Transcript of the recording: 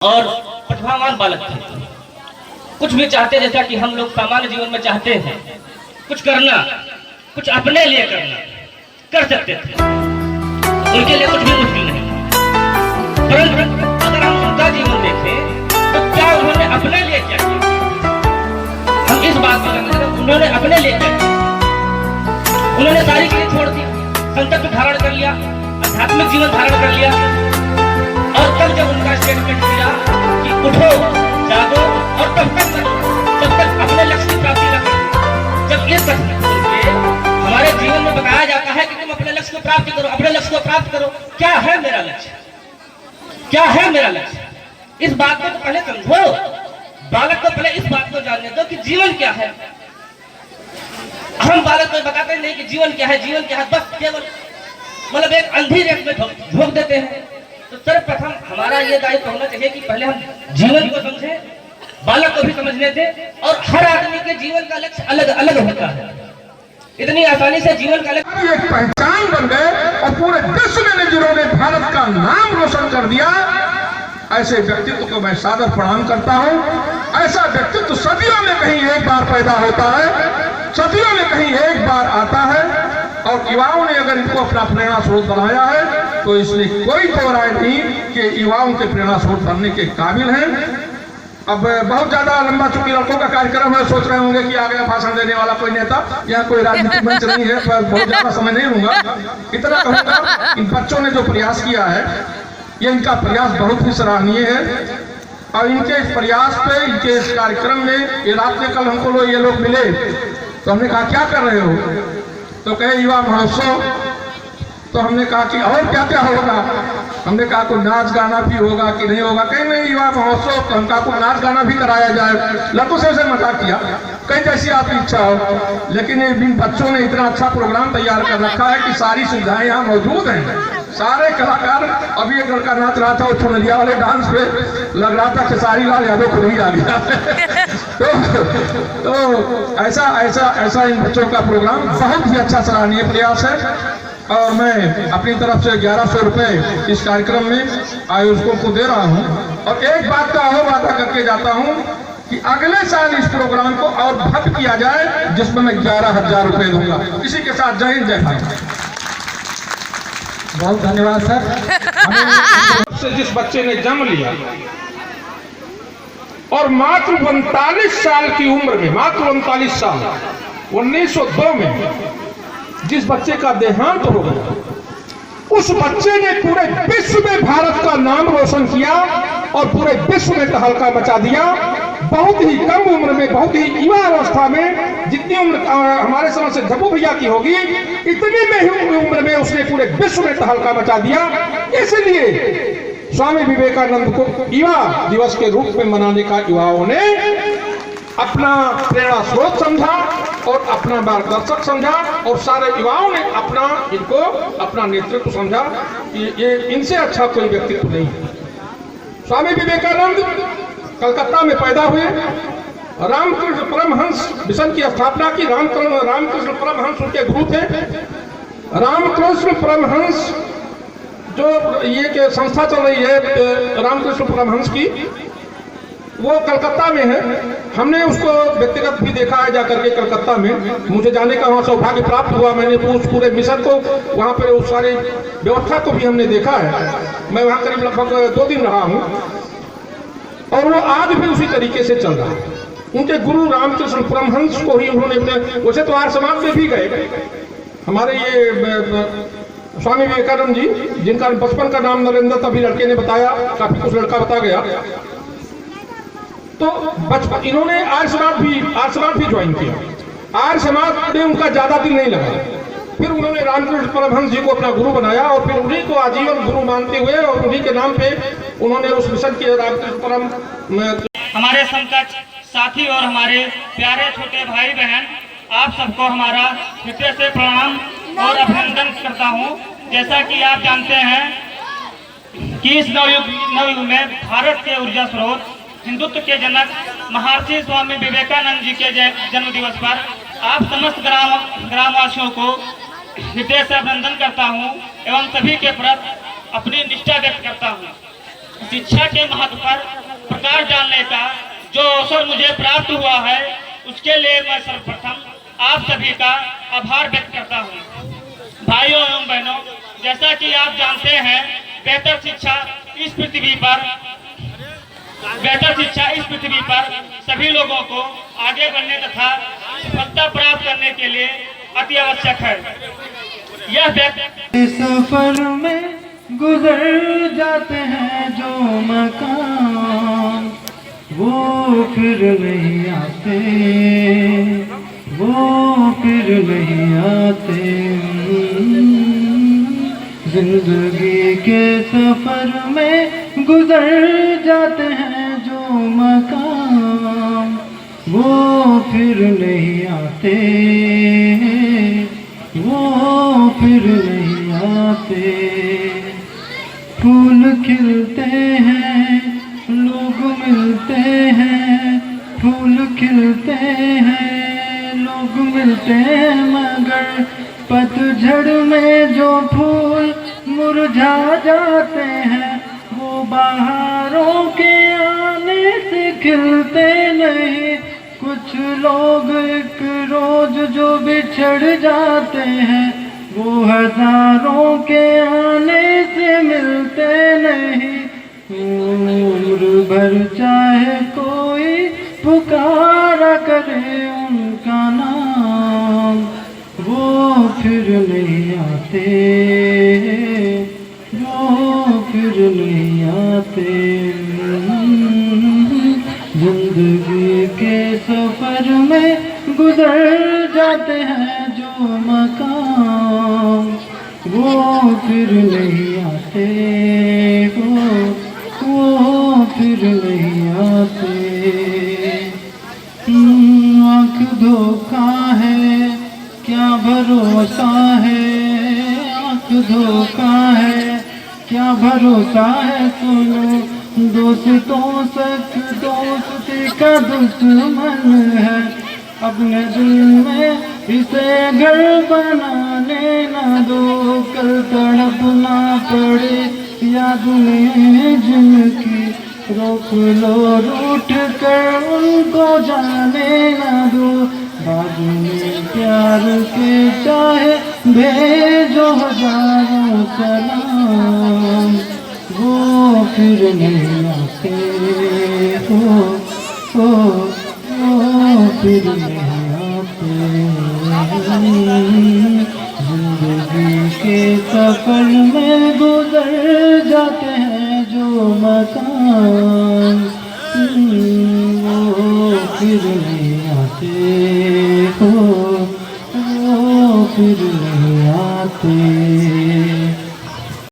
और प्रतिभावान बालक थे। कुछ भी चाहते, जैसा कि हम लोग सामान्य जीवन में चाहते हैं कुछ करना, कुछ अपने लिए करना, कर सकते थे। उनके लिए कुछ भी मुश्किल नहीं। परंतु अगर हम उनका जीवन देखें तो क्या उन्होंने अपने लिए क्या किया, हम इस बात को जानते हैं। उन्होंने अपने लिए क्या किया? उन्होंने सारी चीजें छोड़ दी, संकल्प धारण कर लिया, आध्यात्मिक जीवन धारण कर लिया। और तब जब उनका स्टेटमेंट मिला कि उठो, जागो और तब तक अपने लक्ष्य की प्राप्ति न करो, जब ये हमारे जीवन में बताया जाता है कि तुम अपने लक्ष्य को प्राप्त करो, अपने लक्ष्य को प्राप्त करो। क्या है मेरा लक्ष्य? क्या है मेरा लक्ष्य? इस बात को तो पहले समझो। बालक को पहले इस बात को जानने दो कि जीवन क्या है। हम बालक को बताते नहीं कि जीवन क्या है, जीवन क्या है, बस केवल मतलब एक अंधी रेत में झोंक देते हैं। तो सर्वप्रथम हमारा ये दायित्व होना चाहिए कि पहले हम जीवन को समझें, बालक को भी समझने दें। और हर आदमी के जीवन का लक्ष्य अलग अलग होता है। इतनी आसानी से जीवन का लक्ष्य एक पहचान बन गए और पूरे विश्व में जिन्होंने भारत का नाम रोशन कर दिया, ऐसे व्यक्तित्व को मैं सादर प्रणाम करता हूं। ऐसा व्यक्तित्व सदियों में कहीं एक बार पैदा होता है, सदियों में कहीं एक बार आता है। और युवाओं ने अगर इनको अपना प्रेरणा स्रोत बनाया है तो इसलिए कोई दो राय नहीं कि युवाओं के प्रेरणा स्रोत बनने के काबिल हैं। अब बहुत ज्यादा लंबा चूंकि लड़कों का कार्यक्रम है, सोच रहे होंगे कि आ गया भाषण देने वाला कोई नेता। यहाँ कोई राजनीतिक मंच नहीं है, पर बहुत ज्यादा समय नहीं लूंगा। इतना कहूंगा, इन बच्चों ने जो प्रयास किया है, ये इनका प्रयास बहुत ही सराहनीय है। और इनके इस प्रयास पे, इनके इस कार्यक्रम में, ये रात में कल हमको ये लोग मिले तो हमने कहा क्या कर रहे हो, तो कहे युवा महोत्सव। तो हमने कहा कि और क्या क्या होगा? हमने कहा कोई नाच गाना भी होगा कि नहीं होगा? कहीं नहीं, युवा महोत्सव। तो हम कहा कोई नाच गाना भी कराया जाए। लड़कों से मजाक किया, कहीं जैसी आपकी इच्छा हो। लेकिन इन बच्चों ने इतना अच्छा प्रोग्राम तैयार कर रखा है कि सारी सुविधाएं यहाँ मौजूद हैं। सारे कलाकार, अभी एक लड़का नाच रहा था वो चुनरिया वाले डांस पे, लग रहा था खेसारी लाल यादव खुद ही आ गया। तो ऐसा इन बच्चों का प्रोग्राम बहुत ही अच्छा सराहनीय प्रयास है। और मैं अपनी तरफ से 1100 रुपए इस कार्यक्रम में आयोजकों को दे रहा हूं। और एक बात का और वादा करके जाता हूं कि अगले साल इस प्रोग्राम को और भव्य किया जाए, जिसमें मैं 11,000 रुपए दूंगा। इसी के साथ जय हिंद, जय भारत। बहुत धन्यवाद सर। जिस बच्चे ने जन्म लिया और मात्र 39 साल की उम्र में, मात्र 39 साल, 1902 में जिस बच्चे का देहांत हो गया, उस बच्चे ने पूरे विश्व में भारत का नाम रोशन किया और पूरे विश्व में तहलका मचा दिया। बहुत ही कम उम्र में, बहुत ही युवा अवस्था में, जितनी उम्र हमारे समझ से जब्बू भैया की होगी, इतनी में उम्र में उसने पूरे विश्व में तहलका मचा दिया। इसलिए स्वामी विवेकानंद को युवा दिवस के रूप में मनाने का युवाओं ने अपना प्रेरणा स्रोत समझा और अपना मार्गदर्शक समझा। और सारे युवाओं ने अपना नेतृत्व समझा कि ये इनसे अच्छा कोई व्यक्तित्व नहीं है। स्वामी विवेकानंद कलकत्ता में पैदा हुए, रामकृष्ण परमहंस मिशन की स्थापना की। रामकृष्ण परमहंस उनके गुरु थे। रामकृष्ण परमहंस जो ये संस्था चल रही है रामकृष्ण परमहंस की, वो कलकत्ता में है। हमने उसको व्यक्तिगत भी देखा है जाकर के कलकत्ता में। मुझे जाने का वहाँ सौभाग्य प्राप्त हुआ। मैंने उस पूरे मिशन को, वहाँ पर उस सारे व्यवस्था को भी हमने देखा है। मैं वहाँ करीब लगभग 2 दिन रहा हूँ और वो आज भी उसी तरीके से चल रहा है। उनके गुरु रामकृष्ण परमहंस को ही उन्होंने, वैसे तो आर्य समाज में भी गए। हमारे ये स्वामी विवेकानंद जी, जिनका बचपन का नाम नरेंद्र था, भी लड़के ने बताया, काफी कुछ लड़का बता गया। तो बचपन इन्होंने आर्य समाज भी ज्वाइन किया। आर्य समाज में उनका ज्यादा दिन नहीं लगा। फिर उन्होंने रामकृष्ण परमहंस जी को अपना गुरु बनाया और फिर उन्हीं को आजीवन गुरु मानते हुए और उन्हीं के नाम पे उन्होंने उस मिशन के रामकृष्ण परम। हमारे समकक्ष साथी और हमारे प्यारे छोटे भाई बहन, आप सबको हमारा हृदय से प्रणाम और अभिनंदन करता हूं। जैसा कि आप जानते हैं कि इस नवयुग में भारत के ऊर्जा स्रोत, हिंदुत्व के जनक महर्षि स्वामी विवेकानंद जी के जन्म दिवस पर आप समस्त ग्रामवासियों को हृदय से अभिनंदन करता हूं एवं सभी के प्रति अपनी निष्ठा व्यक्त करता हूं। शिक्षा के महत्व पर प्रकाश डालने का जो अवसर मुझे प्राप्त हुआ है, उसके लिए मैं सर्वप्रथम आप सभी का आभार व्यक्त करता हूँ। भाइयों एवं बहनों, जैसा कि आप जानते हैं, बेहतर शिक्षा इस पृथ्वी पर सभी लोगों को आगे बढ़ने तथा सफलता प्राप्त करने के लिए अति आवश्यक है। यह व्यक्त सफर में गुजर जाते हैं जो मकाम, वो फिर नहीं आते, वो फिर नहीं आते। जिंदगी के सफर में गुजर जाते हैं जो मकाम, वो फिर नहीं आते, वो फिर नहीं आते। फूल खिलते हैं, लोग मिलते हैं, फूल खिलते हैं, लोग मिलते हैं, मगर पतझड़ में जो फूल मुरझा जाते हैं, वो बहारों के आने से खिलते नहीं। कुछ लोग एक रोज जो बिछड़ जाते हैं, वो हजारों के आने से मिलते नहीं। उम्र भर चाहे कोई पुकारा करे उनका नाम, वो फिर नहीं आते, वो फिर नहीं आते। जिंदगी के सफर में गुजर जाते हैं जो मकाम, वो फिर नहीं आते, वो फिर नहीं आते। आँख धोखा है, क्या भरोसा है, आँख धोखा है, क्या भरोसा है। सुनो, दोस्तों सच दोस्ती का दुश्मन है, अपने दिल में इसे घर बनाने न दो। कल तड़पना पड़े याद में जिनकी, रोक लो रूठ कर उनको जाने न दो। बाद में प्यार के चाहे भेजो हजारों सलाम, वो फिर नहीं आते, वो फिर नहीं आते। जिंदगी के सफर में गुजर जाते हैं जो मकान, वो फिर नहीं आते, वो फिर नहीं आते।